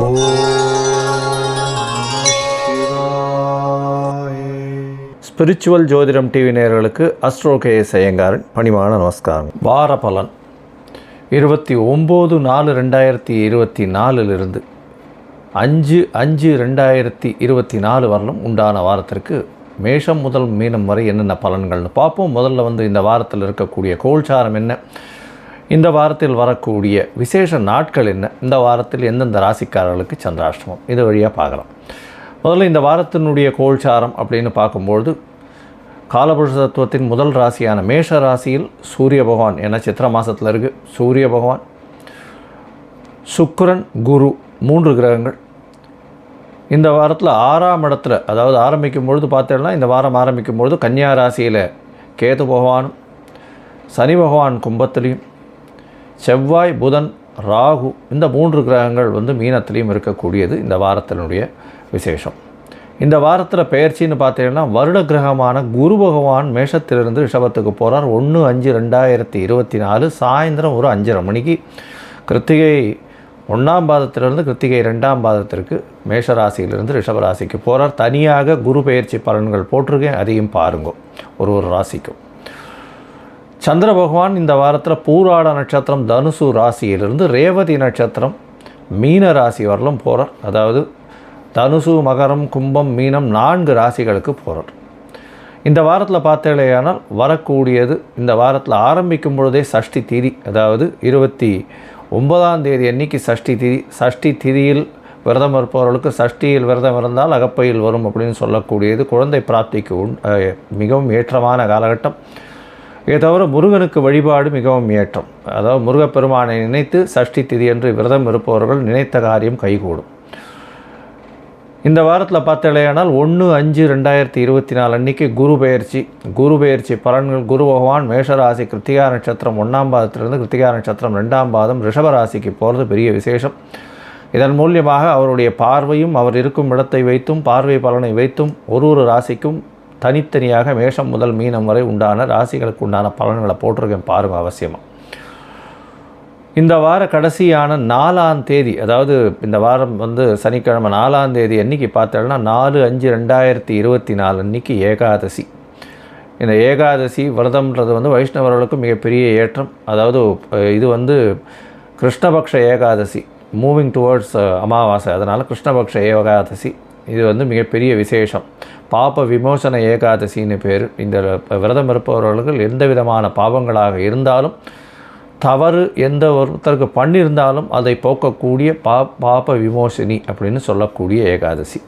ஓம் சிவாய. ஸ்பிரிச்சுவல் ஜோதிடம் டிவி நேயர்களுக்கு அஸ்ட்ரோ கேஎஸ் ஐயங்காரின் பணிவான நமஸ்காரம். வார பலன் 29/4/2024 5/5/2024 வரலும் உண்டான வாரத்திற்கு மேஷம் முதல் மீனம் வரை என்னென்ன பலன்கள்னு பார்ப்போம். முதல்ல இந்த வாரத்தில் இருக்கக்கூடிய கோல்சாரம் என்ன, இந்த வாரத்தில் வரக்கூடிய விசேஷ நாட்கள் என்ன, இந்த வாரத்தில் எந்தெந்த ராசிக்காரர்களுக்கு சந்திராஷ்டமம், இது வழியாக பார்க்கலாம். முதல்ல இந்த வாரத்தினுடைய கோல்சாரம் அப்படின்னு பார்க்கும்பொழுது காலபுருஷ தத்துவத்தின் முதல் ராசியான மேஷ ராசியில் சூரிய பகவான், ஏன்னா சித்திர மாதத்தில் இருக்குது, சூரிய பகவான், சுக்கிரன், குரு 3 கிரகங்கள் இந்த வாரத்தில் 6ஆம் இடத்துல, அதாவது ஆரம்பிக்கும் பொழுது பார்த்தோம்னா இந்த வாரம் ஆரம்பிக்கும் பொழுது கன்னியா ராசியில் கேது பகவானும், சனி பகவான் கும்பத்திலையும், செவ்வாய், புதன், ராகு இந்த 3 கிரகங்கள் மீனத்திலையும் இருக்கக்கூடியது இந்த வாரத்தினுடைய விசேஷம். இந்த வாரத்தில் பெயர்ச்சின்னு பார்த்தீங்கன்னா வருட கிரகமான குரு பகவான் மேஷத்திலிருந்து ரிஷபத்துக்கு போகிறார். 1/5/2024 சாயந்தரம் ஒரு 5:30 மணிக்கு கிருத்திகை 1ஆம் பாதத்திலிருந்து கிருத்திகை 2ஆம் பாதத்திற்கு மேஷ ராசியிலிருந்து ரிஷபராசிக்கு போகிறார். தனியாக குரு பெயர்ச்சி பலன்கள் போட்டிருக்கேன், அதையும் பாருங்க ஒரு ராசிக்கும். சந்திர பகவான் இந்த வாரத்தில் பூராட நட்சத்திரம் தனுசு ராசியிலிருந்து ரேவதி நட்சத்திரம் மீன ராசி வரலும் போகிறார். அதாவது தனுசு, மகரம், கும்பம், மீனம் 4 ராசிகளுக்கு போகிறார். இந்த வாரத்தில் பார்த்தேனால் வரக்கூடியது, இந்த வாரத்தில் ஆரம்பிக்கும் பொழுதே சஷ்டி திதி, அதாவது 29ஆம் தேதி அன்னைக்கு சஷ்டி திதி. சஷ்டி திதியில் விரதம் இருப்பவர்களுக்கு சஷ்டியில் விரதம் இருந்தால் அகப்பையில் வரும் அப்படின்னு சொல்லக்கூடியது குழந்தை பிராப்திக்கு மிகவும் ஏற்றமான காலகட்டம். இதை தவிர முருகனுக்கு வழிபாடு மிகவும் ஏற்றம். அதாவது முருகப்பெருமானை நினைத்து சஷ்டி திதி என்று விரதம் இருப்பவர்கள் நினைத்த காரியம் கைகூடும். இந்த வாரத்தில் பார்த்தலையானால் 1/5/2024 அன்றைக்கி குரு பெயர்ச்சி பலன்கள். குரு பகவான் மேஷராசி கிருத்திகா நட்சத்திரம் 1ஆம் பாதத்திலிருந்து கிருத்திகா நட்சத்திரம் 2ஆம் பாதம் ரிஷபராசிக்கு போகிறது பெரிய விசேஷம். இதன் மூலியமாக அவருடைய பார்வையும் அவர் இருக்கும் இடத்தை வைத்தும் பார்வை பலனை வைத்தும் ஒரு ராசிக்கும் தனித்தனியாக மேஷம் முதல் மீனம் வரை உண்டான ராசிகளுக்கு உண்டான பலன்களை போட்டிருக்கேன், பாருங்கள் அவசியமாக. இந்த வார கடைசியான 4ஆம் தேதி, அதாவது இந்த வாரம் சனிக்கிழமை 4ஆம் தேதி அன்றைக்கி பார்த்தோம்னா 4/5/2024 அன்றைக்கி ஏகாதசி. இந்த ஏகாதசி விரதம்ன்றது வைஷ்ணவர்களுக்கு மிகப்பெரிய ஏற்றம். அதாவது இது கிருஷ்ணபக்ஷ ஏகாதசி, மூவிங் டுவர்ட்ஸ் அமாவாசை, அதனால் கிருஷ்ணபக்ஷ ஏகாதசி இது மிகப்பெரிய விசேஷம். பாப விமோசன ஏகாதசின்னு பேர். இந்த விரதம் இருப்பவர்கள் எந்த விதமான பாவங்களாக இருந்தாலும், தவறு எந்த ஒருத்தருக்கு பண்ணியிருந்தாலும் அதை போக்கக்கூடிய பாப விமோசனி அப்படின்னு சொல்லக்கூடிய ஏகாதசி.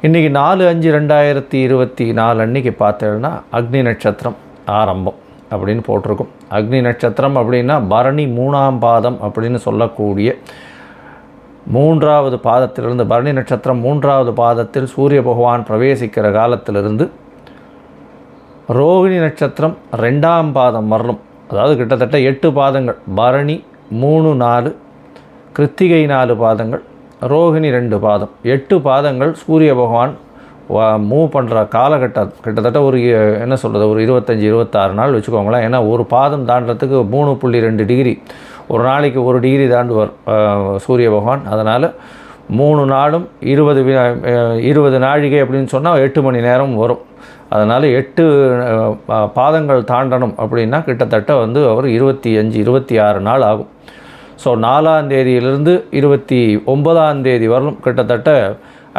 இன்றைக்கி 4/5/2024 அன்றைக்கி பார்த்தோன்னா அக்னி நட்சத்திரம் ஆரம்பம் அப்படின்னு போட்டிருக்கும். அக்னி நட்சத்திரம் அப்படின்னா பரணி 3ஆம் பாதம் அப்படின்னு சொல்லக்கூடிய 3வது பாதத்திலிருந்து, பரணி நட்சத்திரம் 3வது பாதத்தில் சூரிய பகவான் பிரவேசிக்கிற காலத்திலிருந்து ரோகிணி நட்சத்திரம் 2ஆம் பாதம் வரலும், அதாவது கிட்டத்தட்ட 8 பாதங்கள். பரணி 3, 4, கிருத்திகை 4 பாதங்கள், ரோகிணி 2 பாதம், 8 பாதங்கள் சூரிய பகவான் மூவ் பண்ணுற காலகட்டம். கிட்டத்தட்ட ஒரு ஒரு 25-26 நாள் வச்சுக்கோங்களேன். ஏன்னா ஒரு பாதம் தாண்டறதுக்கு 3.2 டிகிரி, ஒரு நாளைக்கு 1 டிகிரி தாண்டுவார் சூரிய பகவான். அதனால் 3 நாளும் 20 நாழிகை அப்படின்னு சொன்னால் 8 மணி நேரம் வரும். அதனால் 8 பாதங்கள் தாண்டணும் அப்படின்னா கிட்டத்தட்ட அவர் 25-26 நாள் ஆகும். ஸோ 4ஆம் தேதியிலிருந்து 29ஆம் தேதி வரலும் கிட்டத்தட்ட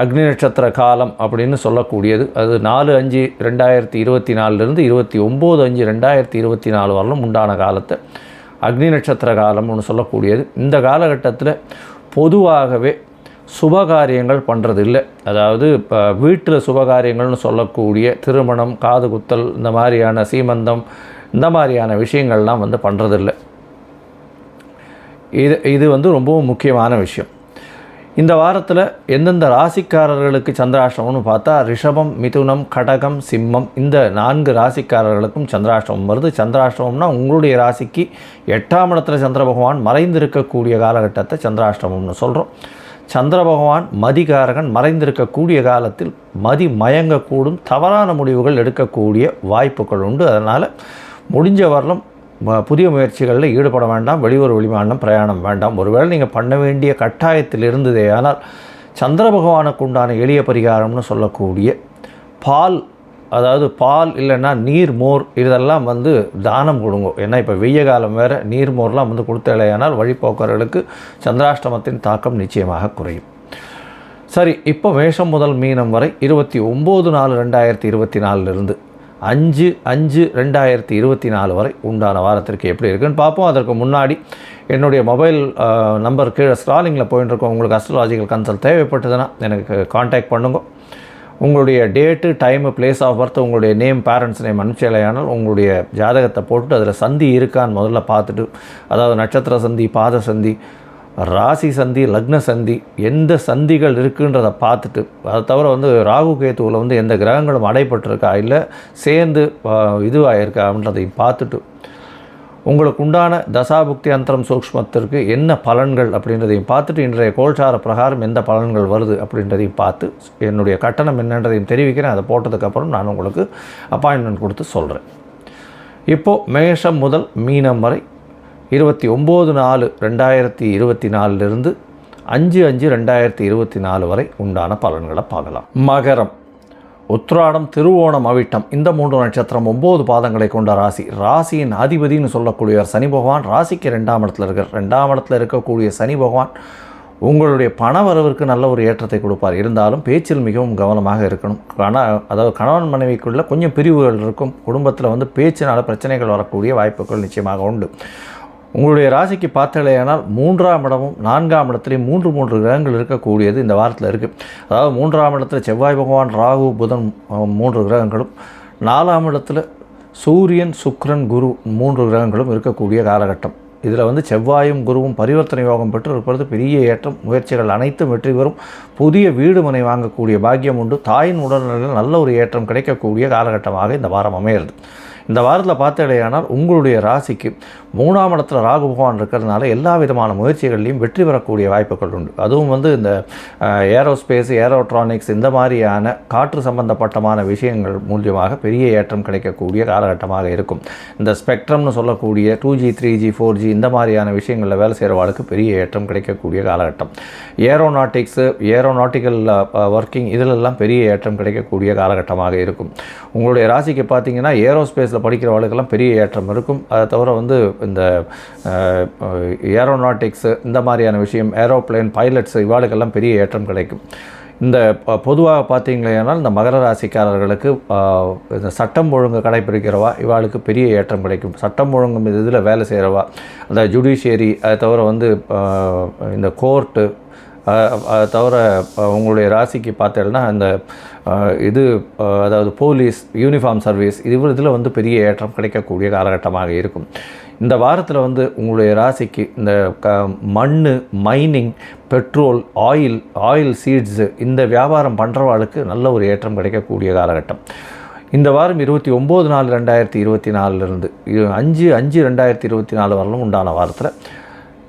அக்னி நட்சத்திர காலம் அப்படின்னு சொல்லக்கூடியது. அது 4/5/2024 29/5/2024 வரலும் உண்டான காலத்தை அக்னி நட்சத்திர காலம்னு சொல்லக்கூடியது. இந்த காலகட்டத்தில் பொதுவாகவே சுபகாரியங்கள் பண்ணுறது இல்லை. அதாவது இப்போ வீட்டில் சுபகாரியங்கள்னு சொல்லக்கூடிய திருமணம், காது குத்தல், இந்த மாதிரியான சீமந்தம், இந்த மாதிரியான விஷயங்கள்லாம் பண்ணுறதில்லை. இது ரொம்பவும் முக்கியமான விஷயம். இந்த வாரத்தில் எந்தெந்த ராசிக்காரர்களுக்கு சந்திராஷ்டமம்னு பார்த்தா ரிஷபம், மிதுனம், கடகம், சிம்மம் இந்த 4 ராசிக்காரர்களுக்கும் சந்திராஷ்டமம் வருது. சந்திராஷ்டமம்னா உங்களுடைய ராசிக்கு 8ஆம் இடத்துல சந்திர பகவான் மறைந்திருக்கக்கூடிய காலகட்டத்தை சந்திராஷ்டமம்னு சொல்கிறோம். சந்திர பகவான் மதிகாரகன், மறைந்திருக்கக்கூடிய காலத்தில் மதி மயங்கக்கூடும், தவறான முடிவுகள் எடுக்கக்கூடிய வாய்ப்புகள் உண்டு. அதனால் முடிஞ்ச வரலும் புதிய முயற்சிகளில் ஈடுபட வேண்டாம். வெளியூர் வெளிமாநிலம் பிரயாணம் வேண்டாம். ஒருவேளை நீங்கள் பண்ண வேண்டிய கட்டாயத்தில் இருந்ததே ஆனால் சந்திர பகவானுக்கு உண்டான எளிய பரிகாரம்னு சொல்லக்கூடிய பால், அதாவது பால் இல்லைன்னா நீர் மோர் இதெல்லாம் வந்து தானம் கொடுங்க. ஏன்னா இப்போ வெய்ய காலம் வேறு, நீர் மோர்லாம் வந்து கொடுத்தலையானால் வழிபோக்கர்களுக்கு சந்திராஷ்டமத்தின் தாக்கம் நிச்சயமாக குறையும். சரி, இப்போ மேஷம் முதல் மீனம் வரை 29/4/2024 5/5/2024 வரை உண்டான வாரத்திற்கு எப்படி இருக்குன்னு பார்ப்போம். அதற்கு முன்னாடி என்னுடைய மொபைல் நம்பர் கீழே ஸ்க்ராலிங்கில் போயிட்டு இருக்கோம். உங்களுக்கு அஸ்ட்ராலாஜிக்கல் கன்சல்ட் தேவைப்பட்டதுன்னா எனக்கு காண்டாக்ட் பண்ணுங்க. உங்களுடைய date, time, place of birth, உங்களுடைய நேம், பேரண்ட்ஸ் நேம் அனுப்பிச்சலையானால் உங்களுடைய ஜாதகத்தை போட்டுட்டு அதில் சந்தி இருக்கான்னு முதல்ல பார்த்துட்டு, அதாவது நட்சத்திர சந்தி, பாத சந்தி, ராசி சந்தி, லக்ன சந்தி, எந்த சந்திகள் இருக்குன்றதை பார்த்துட்டு, அதை தவிர வந்து ராகு கேத்துவில் வந்து எந்த கிரகங்களும் அடைப்பட்டிருக்கா இல்லை சேர்ந்து இதுவாகிருக்கா அப்படின்றதையும் பார்த்துட்டு, உங்களுக்கு உண்டான தசாபுக்தி அந்தரம் சூக்ஷ்மத்திற்கு என்ன பலன்கள் அப்படின்றதையும் பார்த்துட்டு, இன்றைய கோல்சார பிரகாரம் எந்த பலன்கள் வருது அப்படின்றதையும் பார்த்து என்னுடைய கட்டணம் என்னன்றதையும் தெரிவிக்கிறேன். அதை போட்டதுக்கப்புறம் நான் உங்களுக்கு அப்பாயின்மெண்ட் கொடுத்து சொல்கிறேன். இப்போது மேஷம் முதல் மீனம் வரை 29/4/2024 5/5/2024 வரை உண்டான பலன்களை பார்க்கலாம். மகரம், உத்திராடம், திருவோணம், அவிட்டம் இந்த 3 நட்சத்திரம் 9 பாதங்களை கொண்ட ராசி. ராசியின் அதிபதினு சொல்லக்கூடியவர் சனி பகவான். ராசிக்கு 2ஆம் இடத்துல இருக்கார். 2ஆம் இடத்துல இருக்கக்கூடிய சனி பகவான் உங்களுடைய பண வரவிற்கு நல்ல ஒரு ஏற்றத்தை கொடுப்பார். இருந்தாலும் பேச்சில் மிகவும் கவனமாக இருக்கணும். அதாவது கணவன் மனைவிக்குள்ளே கொஞ்சம் பிரிவுகள் இருக்கும். குடும்பத்தில் வந்து பேச்சினால் பிரச்சனைகள் வரக்கூடிய வாய்ப்புகள் நிச்சயமாக உண்டு. உங்களுடைய ராசிக்கு பார்த்தலையானால் 3ஆம் இடமும் 4ஆம் இடத்துலையும் 3 கிரகங்கள் இருக்கக்கூடியது இந்த வாரத்தில் இருக்குது. அதாவது 3ஆம் இடத்துல செவ்வாய் பகவான், ராகு, புதன் 3 கிரகங்களும், 4ஆம் இடத்துல சூரியன், சுக்கிரன், குரு 3 கிரகங்களும் இருக்கக்கூடிய காலகட்டம். இதில் வந்து செவ்வாயும் குருவும் பரிவர்த்தனை யோகம் பெற்று இருப்பது பெரிய ஏற்றம். முயற்சிகள் அனைத்தும் வெற்றி பெறும். புதிய வீடு மனை வாங்கக்கூடிய பாக்கியம் உண்டு. தாயின் உடல்நிலையில் நல்ல ஒரு ஏற்றம் கிடைக்கக்கூடிய காலகட்டமாக இந்த வாரம் அமைகிறது. இந்த வாரத்தில் பார்த்தடையானால் உங்களுடைய ராசிக்கு 3ஆம் இடத்துல ராகு பகவான் இருக்கிறதுனால எல்லா விதமான முயற்சிகள்லையும் வெற்றி பெறக்கூடிய வாய்ப்புகள் உண்டு. அதுவும் வந்து இந்த ஏரோஸ்பேஸ், ஏரோட்ரானிக்ஸ் இந்த மாதிரியான காற்று சம்பந்தப்பட்டமான விஷயங்கள் மூலியமாக பெரிய ஏற்றம் கிடைக்கக்கூடிய காலகட்டமாக இருக்கும். இந்த ஸ்பெக்ட்ரம்னு சொல்லக்கூடிய 2G, 3G, 4G இந்த மாதிரியான விஷயங்களில் வேலை செய்கிறவாளுக்கு பெரிய ஏற்றம் கிடைக்கக்கூடிய காலகட்டம். ஏரோநாட்டிக்கல் ஒர்க்கிங் இதிலெல்லாம் பெரிய ஏற்றம் கிடைக்கக்கூடிய காலகட்டமாக இருக்கும். உங்களுடைய ராசிக்கு பார்த்தீங்கன்னா ஏரோஸ்பேஸில் படிக்கிறவர்களுக்கெல்லாம் பெரிய ஏற்றம் இருக்கும். அதை தவிர வந்து இந்த ஏரோநாட்டிக்ஸு இந்த மாதிரியான விஷயம், ஏரோப்ளேன் பைலட்ஸ் இவாளுக்கெல்லாம் பெரிய ஏற்றம் கிடைக்கும். இந்த பொதுவாக பார்த்தீங்களேனால் இந்த மகர ராசிக்காரர்களுக்கு இந்த சட்டம் ஒழுங்கு கடைப்பிடிக்கிறவா இவாளுக்கு பெரிய ஏற்றம் கிடைக்கும். சட்டம் ஒழுங்கு இதில் வேலை செய்கிறவா, அந்த ஜுடிஷியரி, அதை தவிர வந்து இந்த கோர்ட்டு, அதை தவிர உங்களுடைய ராசிக்கு பார்த்தேன்னா இந்த அதாவது போலீஸ், யூனிஃபார்ம் சர்வீஸ் இதில் வந்து பெரிய ஏற்றம் கிடைக்கக்கூடிய காலகட்டமாக இருக்கும். இந்த வாரத்தில் வந்து உங்களுடைய ராசிக்கு இந்த மண், மைனிங், பெட்ரோல், ஆயில் சீட்ஸு இந்த வியாபாரம் பண்ணுறவாளுக்கு நல்ல ஒரு ஏற்றம் கிடைக்கக்கூடிய காலகட்டம். இந்த வாரம் 29/4/2024 5/5/2024 வரலும் உண்டான வாரத்தில்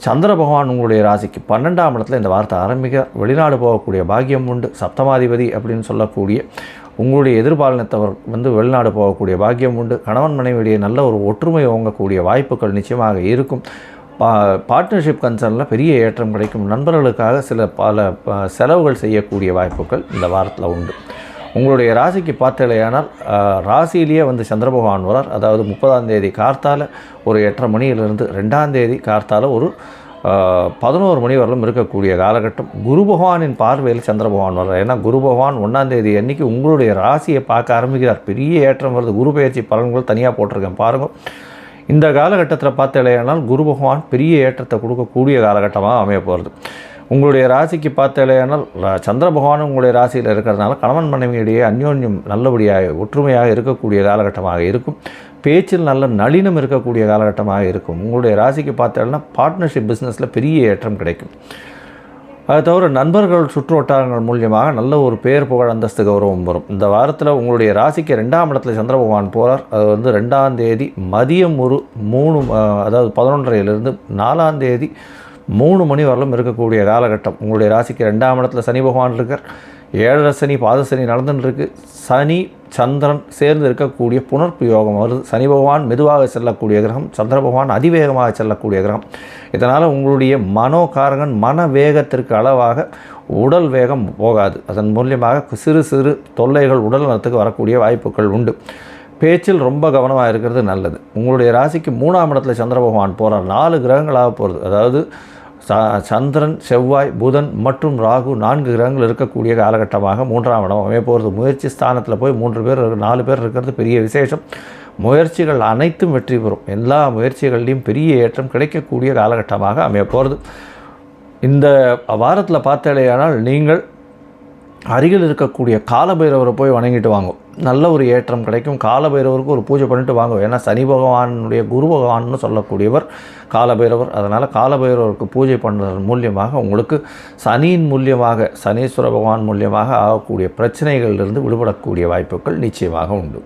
சந்திர பகவான் உங்களுடைய ராசிக்கு 12ஆம் இடத்துல இந்த வாரத்தை ஆரம்பிக்க வெளிநாடு போகக்கூடிய பாக்கியம் உண்டு. சப்தமாதிபதி அப்படின்னு சொல்லக்கூடிய உங்களுடைய எதிர்பாலினத்தவர் வந்து வெளிநாடு போகக்கூடிய பாக்கியம் உண்டு. கணவன் மனைவியுடைய நல்ல ஒரு ஒற்றுமை ஓங்கக்கூடிய வாய்ப்புகள் நிச்சயமாக இருக்கும். பார்ட்னர்ஷிப் கன்சர்னில் பெரிய ஏற்றம் கிடைக்கும். நண்பர்களுக்காக பல செலவுகள் செய்யக்கூடிய வாய்ப்புகள் இந்த வாரத்தில் உண்டு. உங்களுடைய ராசிக்கு பார்த்தலையானால் ராசியிலேயே வந்து சந்திர பகவான் வரார். அதாவது 30ஆம் தேதி கார்த்தால ஒரு 8:30 மணியிலிருந்து 2ஆம் தேதி கார்த்தால ஒரு 11 மணி வரலும் இருக்கக்கூடிய காலகட்டம். குரு பகவானின் பார்வையில் சந்திர பகவான் வர்றார். ஏன்னா குரு பகவான் 1ஆம் தேதி அன்றைக்கி உங்களுடைய ராசியை பார்க்க ஆரம்பிக்கிறார். பெரிய ஏற்றம் வருது. குரு பெயர்ச்சி பலன்கள் தனியாக போட்டிருக்கேன் பாருங்கள். இந்த காலகட்டத்தில் பார்த்தலையானால் குரு பகவான் பெரிய ஏற்றத்தை கொடுக்கக்கூடிய காலகட்டமாக அமைய போகிறது. உங்களுடைய ராசிக்கு பார்த்தலையானால் சந்திர பகவான் உங்களுடைய ராசியில் இருக்கிறதுனால கணவன் மனைவியிடையே அந்யோன்யம் நல்லபடியாக ஒற்றுமையாக இருக்கக்கூடிய காலகட்டமாக இருக்கும். பேச்சில் நல்ல நளினம் இருக்கக்கூடிய காலகட்டமாக இருக்கும். உங்களுடைய ராசிக்கு பார்த்தோம்னா பார்ட்னர்ஷிப் பிஸ்னஸில் பெரிய ஏற்றம் கிடைக்கும். அதை தவிர நண்பர்கள், சுற்று வட்டாரங்கள் மூலியமாக நல்ல ஒரு பேர், புகழ், அந்தஸ்து, கௌரவம் வரும். இந்த வாரத்தில் உங்களுடைய ராசிக்கு 2ஆம் இடத்துல சந்திர பகவான் போகிறார். அது வந்து 2ஆம் தேதி மதியம் ஒரு 3 அதாவது 11:30 4ஆம் தேதி 3 மணி வரலும் இருக்கக்கூடிய காலகட்டம். உங்களுடைய ராசிக்கு 2ஆம் இடத்துல சனி பகவான் இருக்கார். ஏழரை சனி பாதசனி நடந்துட்டுருக்கு. சனி சந்திரன் சேர்ந்து இருக்கக்கூடிய புனர்ப்பு யோகம் வருது. சனி பகவான் மெதுவாக செல்லக்கூடிய கிரகம், சந்திர பகவான் அதிவேகமாக செல்லக்கூடிய கிரகம். இதனால் உங்களுடைய மனோகாரகன் மன வேகத்திற்கு அளவாக உடல் வேகம் போகாது. அதன் மூலியமாக சிறு சிறு தொல்லைகள் உடல் நலத்துக்கு வரக்கூடிய வாய்ப்புகள் உண்டு. பேச்சில் ரொம்ப கவனமாக இருக்கிறது நல்லது. உங்களுடைய ராசிக்கு 3ஆம் இடத்துல சந்திர பகவான் போகிறார். 4 கிரகங்களாக போகிறது. அதாவது சந்திரன், செவ்வாய், புதன் மற்றும் ராகு 4 கிரகங்கள் இருக்கக்கூடிய காலகட்டமாக 3ஆம் இடம் அமைய போகிறது. முயற்சி ஸ்தானத்தில் போய் 4 பேர் இருக்கிறது பெரிய விசேஷம். முயற்சிகள் அனைத்தும் வெற்றி பெறும். எல்லா முயற்சிகள்லையும் பெரிய ஏற்றம் கிடைக்கக்கூடிய காலகட்டமாக அமைய போகிறது. இந்த வாரத்தில் பார்த்தாலேயானால் நீங்கள் அருகில் இருக்கக்கூடிய காலபைரவரை போய் வணங்கிட்டு வாங்கும். நல்ல ஒரு ஏற்றம் கிடைக்கும். காலபைரவருக்கு ஒரு பூஜை பண்ணிட்டு வாங்கும். ஏன்னா சனி பகவானுடைய குரு பகவான்னு சொல்லக்கூடியவர் காலபைரவர். அதனால் காலபைரவருக்கு பூஜை பண்ணுறதன் மூலியமாக உங்களுக்கு சனியின் மூலியமாக, சனீஸ்வர பகவான் மூலியமாக ஆகக்கூடிய பிரச்சனைகளிலிருந்து விடுபடக்கூடிய வாய்ப்புகள் நிச்சயமாக உண்டு.